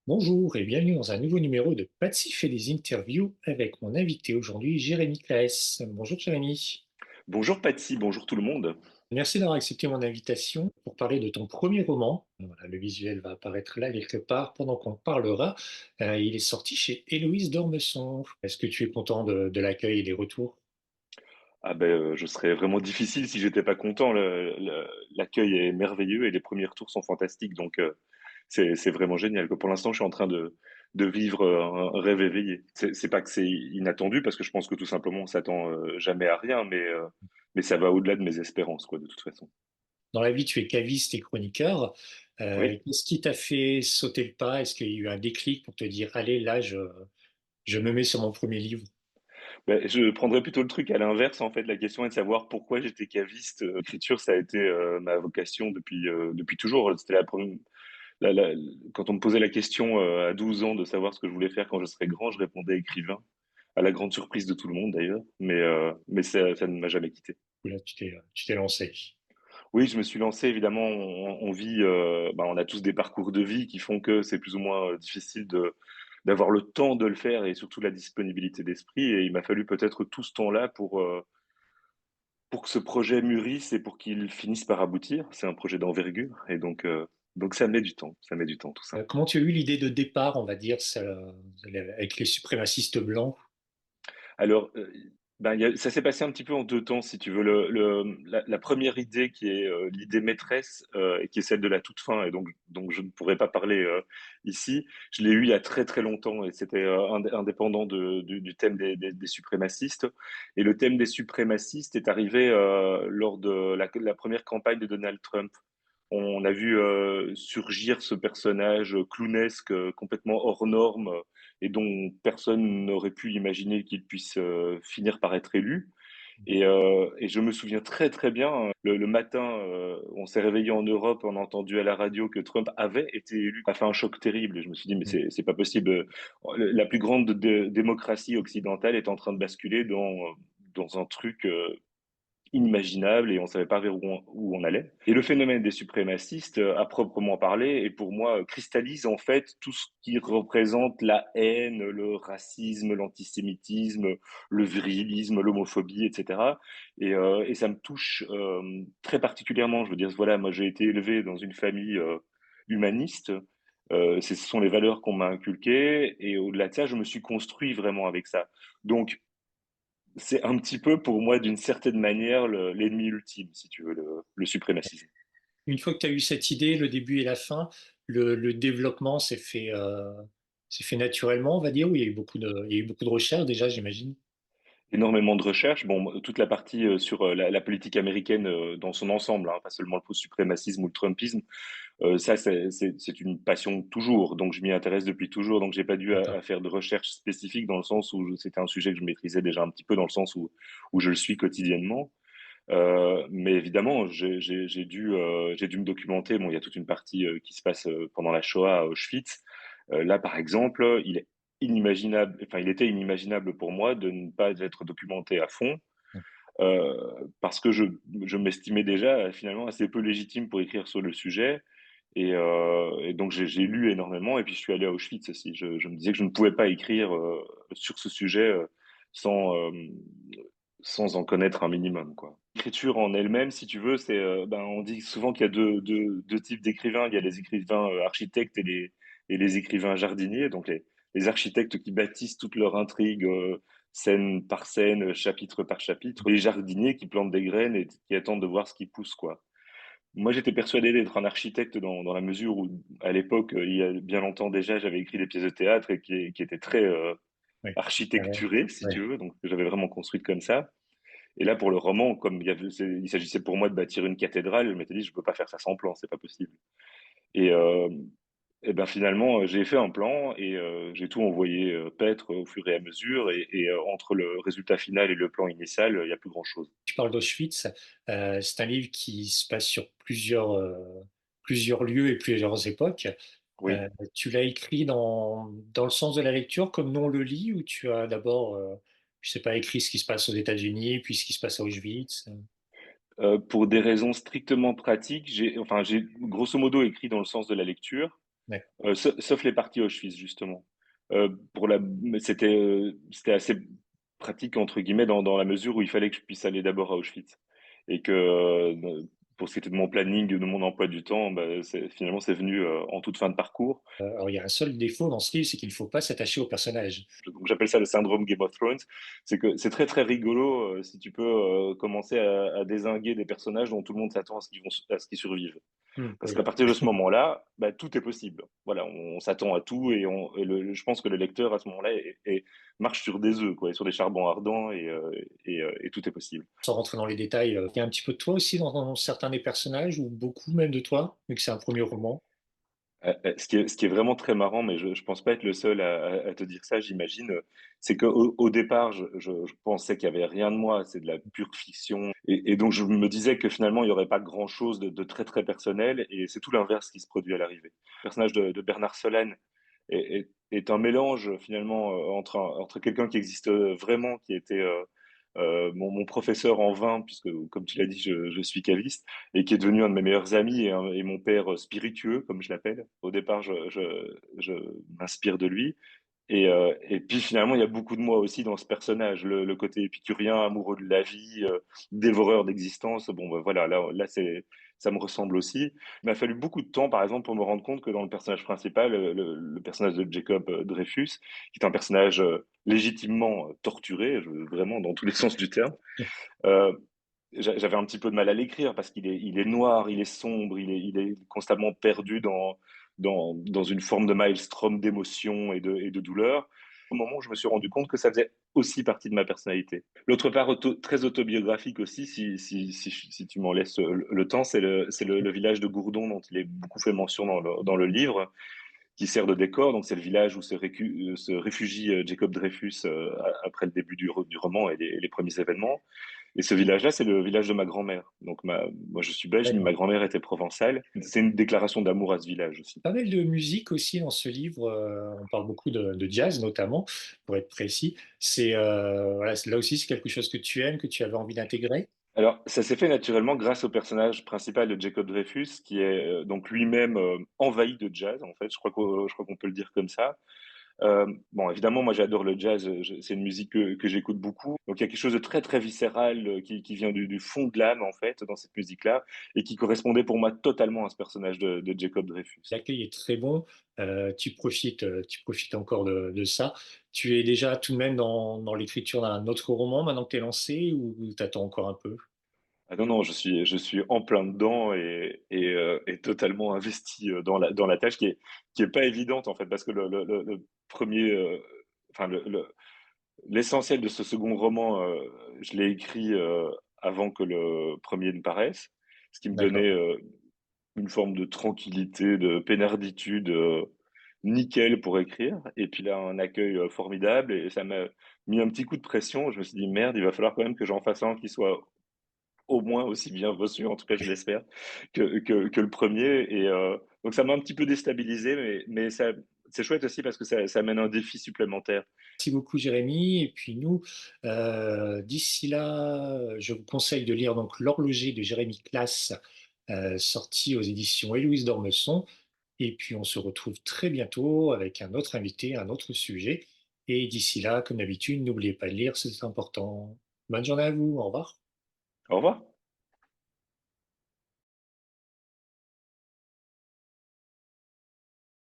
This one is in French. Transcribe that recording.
Bonjour et bienvenue dans un nouveau numéro de Patsy fait des interviews avec mon invité aujourd'hui, Jérémy Claes. Bonjour Jérémy. Bonjour Patsy, bonjour tout le monde. Merci d'avoir accepté mon invitation pour parler de ton premier roman. Voilà, le visuel va apparaître là quelque part pendant qu'on parlera. Il est sorti chez Héloïse d'Ormesson. Est-ce que tu es content de l'accueil et des retours? Je serais vraiment difficile si j'étais pas content. L'accueil est merveilleux et les premiers retours sont fantastiques. C'est vraiment génial, quoi. Pour l'instant, je suis en train de vivre un rêve éveillé. C'est pas que c'est inattendu parce que je pense que tout simplement on s'attend jamais à rien, mais ça va au-delà de mes espérances, quoi, de toute façon. Dans la vie, tu es caviste et chroniqueur. Oui. Qu'est-ce qui t'a fait sauter le pas? Est-ce qu'il y a eu un déclic pour te dire, allez, là, je me mets sur mon premier livre? Je prendrais plutôt le truc à l'inverse, en fait. La question est de savoir pourquoi j'étais caviste. L'écriture, ça a été ma vocation depuis toujours. C'était quand on me posait la question à 12 ans de savoir ce que je voulais faire quand je serais grand, je répondais écrivain, à la grande surprise de tout le monde d'ailleurs, mais ça ne m'a jamais quitté. Là, tu t'es lancé. Oui, je me suis lancé, évidemment, on vit, on a tous des parcours de vie qui font que c'est plus ou moins difficile d'avoir le temps de le faire et surtout la disponibilité d'esprit. Et il m'a fallu peut-être tout ce temps-là pour que ce projet mûrisse et pour qu'il finisse par aboutir. C'est un projet d'envergure donc ça met du temps, ça met du temps tout ça. Comment tu as eu l'idée de départ, on va dire, avec les suprémacistes blancs? Alors, ça s'est passé un petit peu en 2 temps, si tu veux. La première idée qui est, l'idée maîtresse, et qui est celle de la toute fin et donc je ne pourrais pas parler, ici. Je l'ai eu il y a très, très longtemps et c'était, indépendant du thème des suprémacistes et le thème des suprémacistes est arrivé, lors de la 1re campagne de Donald Trump. On a vu surgir ce personnage clownesque, complètement hors norme, et dont personne n'aurait pu imaginer qu'il puisse finir par être élu. Et je me souviens très très bien, le matin, on s'est réveillé en Europe, on a entendu à la radio que Trump avait été élu. Ça a fait un choc terrible et je me suis dit, mais c'est pas possible. La plus grande démocratie occidentale est en train de basculer dans un truc inimaginable et on savait pas vers où on allait. Et le phénomène des suprémacistes, à proprement parler, et pour moi, cristallise en fait tout ce qui représente la haine, le racisme, l'antisémitisme, le virilisme, l'homophobie, etc. Et ça me touche très particulièrement. Je veux dire, voilà, moi j'ai été élevé dans une famille humaniste. Ce sont les valeurs qu'on m'a inculquées et au-delà de ça, je me suis construit vraiment avec ça. Donc, c'est un petit peu pour moi, d'une certaine manière, l'ennemi ultime, si tu veux, le suprémacisme. Une fois que tu as eu cette idée, le début et la fin, le développement s'est fait naturellement, on va dire, où il y a eu beaucoup de recherches déjà, j'imagine. Énormément de recherches, bon, toute la partie sur la politique américaine dans son ensemble, hein, pas seulement le suprémacisme ou le Trumpisme, ça c'est une passion toujours, donc je m'y intéresse depuis toujours, donc j'ai pas dû D'accord. à faire de recherche spécifique dans le sens où c'était un sujet que je maîtrisais déjà un petit peu, dans le sens où je le suis quotidiennement. Mais évidemment, j'ai dû me documenter. Bon, il y a toute une partie qui se passe pendant la Shoah à Auschwitz. Là, par exemple, il était inimaginable pour moi de ne pas être documenté à fond, parce que je m'estimais déjà finalement assez peu légitime pour écrire sur le sujet. Et donc j'ai lu énormément et puis je suis allé à Auschwitz aussi. Je me disais que je ne pouvais pas écrire sur ce sujet sans sans en connaître un minimum, quoi. L'écriture en elle-même, si tu veux, on dit souvent qu'il y a deux types d'écrivains. Il y a les écrivains architectes et les écrivains jardiniers. Donc les architectes qui bâtissent toute leur intrigue scène par scène, chapitre par chapitre. Les jardiniers qui plantent des graines et qui attendent de voir ce qui pousse, quoi. Moi, j'étais persuadé d'être un architecte dans la mesure où, à l'époque, il y a bien longtemps déjà, j'avais écrit des pièces de théâtre et qui étaient très Oui. architecturées, si Oui. tu veux. Donc, j'avais vraiment construite comme ça. Et là, pour le roman, comme il s'agissait pour moi de bâtir une cathédrale, je m'étais dit, je peux pas faire ça sans plan, c'est pas possible. Et, euh, et ben finalement, j'ai fait un plan et j'ai tout envoyé paître au fur et à mesure. Entre le résultat final et le plan initial, il y a plus grand-chose. Tu parles d'Auschwitz. C'est un livre qui se passe sur plusieurs lieux et plusieurs époques. Oui. Tu l'as écrit dans le sens de la lecture, comme nous on le lit, ou tu as d'abord, je sais pas, écrit ce qui se passe aux États-Unis, puis ce qui se passe à Auschwitz? Pour des raisons strictement pratiques, j'ai grosso modo écrit dans le sens de la lecture. D'acc Sauf les parties Auschwitz justement. Pour la mais c'était assez «pratique» entre guillemets dans la mesure où il fallait que je puisse aller d'abord à Auschwitz et que, pour ce qui était de mon planning, de mon emploi du temps, bah, c'est venu, en toute fin de parcours. alors il y a un seul défaut dans ce livre, c'est qu'il ne faut pas s'attacher au personnage. Donc j'appelle ça le syndrome Game of Thrones. C'est que c'est très, très rigolo, si tu peux, commencer à dézinguer des personnages dont tout le monde s'attend à ce qu'ils survivent. Parce Oui. qu'à partir de ce moment-là, bah, tout est possible. Voilà, on s'attend à tout je pense que le lecteur à ce moment-là marche sur des œufs, quoi, et sur des charbons ardents et tout est possible. Sans rentrer dans les détails, il y a un petit peu de toi aussi dans certains des personnages ou beaucoup même de toi, vu que c'est un premier roman? Ce qui est vraiment très marrant, mais je pense pas être le seul à te dire ça, j'imagine, c'est qu'au départ, je pensais qu'il y avait rien de moi, c'est de la pure fiction et donc je me disais que finalement il y aurait pas grand chose de très, très personnel et c'est tout l'inverse qui se produit à l'arrivée. Le personnage de Bernard Solane est un mélange finalement, entre quelqu'un qui existe, vraiment, qui était, mon professeur en vin puisque comme tu l'as dit, je suis caviste et qui est devenu un de mes meilleurs amis et mon père, spiritueux comme je l'appelle. Au départ, je m'inspire de lui et puis finalement, il y a beaucoup de moi aussi dans ce personnage. Le côté épicurien, amoureux de la vie, dévoreur d'existence. Bon, bah, voilà, là, ça me ressemble aussi. Il m'a fallu beaucoup de temps, par exemple, pour me rendre compte que dans le personnage principal, le personnage de Jacob, Dreyfus, qui est un personnage, légitimement, torturé, vraiment dans tous les sens du terme, heu, j'avais un petit peu de mal à l'écrire parce qu'il est noir, il est sombre, il est constamment perdu dans une forme de maelstrom d'émotions et de douleurs. Au moment où je me suis rendu compte que ça faisait aussi partie de ma personnalité. L'autre part très autobiographique aussi, si tu m'en laisses le temps, c'est le village de Gourdon dont il est beaucoup fait mention dans le livre, qui sert de décor. Donc c'est le village où se réfugie Jacob Dreyfus après le début du roman et les premiers événements. Et ce village-là, c'est le village de ma grand-mère. Donc moi, je suis belge, mais D'accord. ma grand-mère était provençale. C'est une déclaration d'amour à ce village aussi. Pas mal de musique aussi dans ce livre, on parle beaucoup de jazz notamment, pour être précis. C'est, voilà, là aussi, c'est quelque chose que tu aimes, que tu avais envie d'intégrer? Alors, ça s'est fait naturellement grâce au personnage principal de Jacob Dreyfus, qui est donc lui-même envahi de jazz, en fait. Je crois qu'on peut le dire comme ça. Bon, évidemment, moi, j'adore le jazz, c'est une musique que j'écoute beaucoup. Donc il y a quelque chose de très, très viscéral, qui vient du fond de l'âme, en fait, dans cette musique-là et qui correspondait pour moi totalement à ce personnage de Jacob Dreyfus. L'accueil est très bon, tu profites encore de ça. Tu es déjà tout de même dans l'écriture d'un autre roman maintenant que tu es lancé ou tu attends encore un peu? Ah non, non, je suis en plein dedans et totalement investi, dans la tâche qui est pas évidente, en fait, parce que le 1er, enfin l'essentiel de ce second roman, je l'ai écrit, avant que le premier ne paraisse, ce qui me D'accord. donnait, une forme de tranquillité, de plénarditude, nickel pour écrire et puis là, un accueil, formidable et ça m'a mis un petit coup de pression. Je me suis dit: «Merde, il va falloir quand même que j'en fasse un qui soit au moins aussi bien reçu, en tout cas je l'espère, que le premier et donc ça m'a un petit peu déstabilisé mais ça c'est chouette aussi parce que ça amène un défi supplémentaire. Merci beaucoup Jérémy et puis nous, d'ici là, je vous conseille de lire donc L'Horloger de Jérémy Classe, sorti aux éditions Héloïse d'Ormesson et puis on se retrouve très bientôt avec un autre invité, un autre sujet et d'ici là, comme d'habitude, n'oubliez pas de lire, c'est important. Bonne journée à vous, au revoir. Au revoir.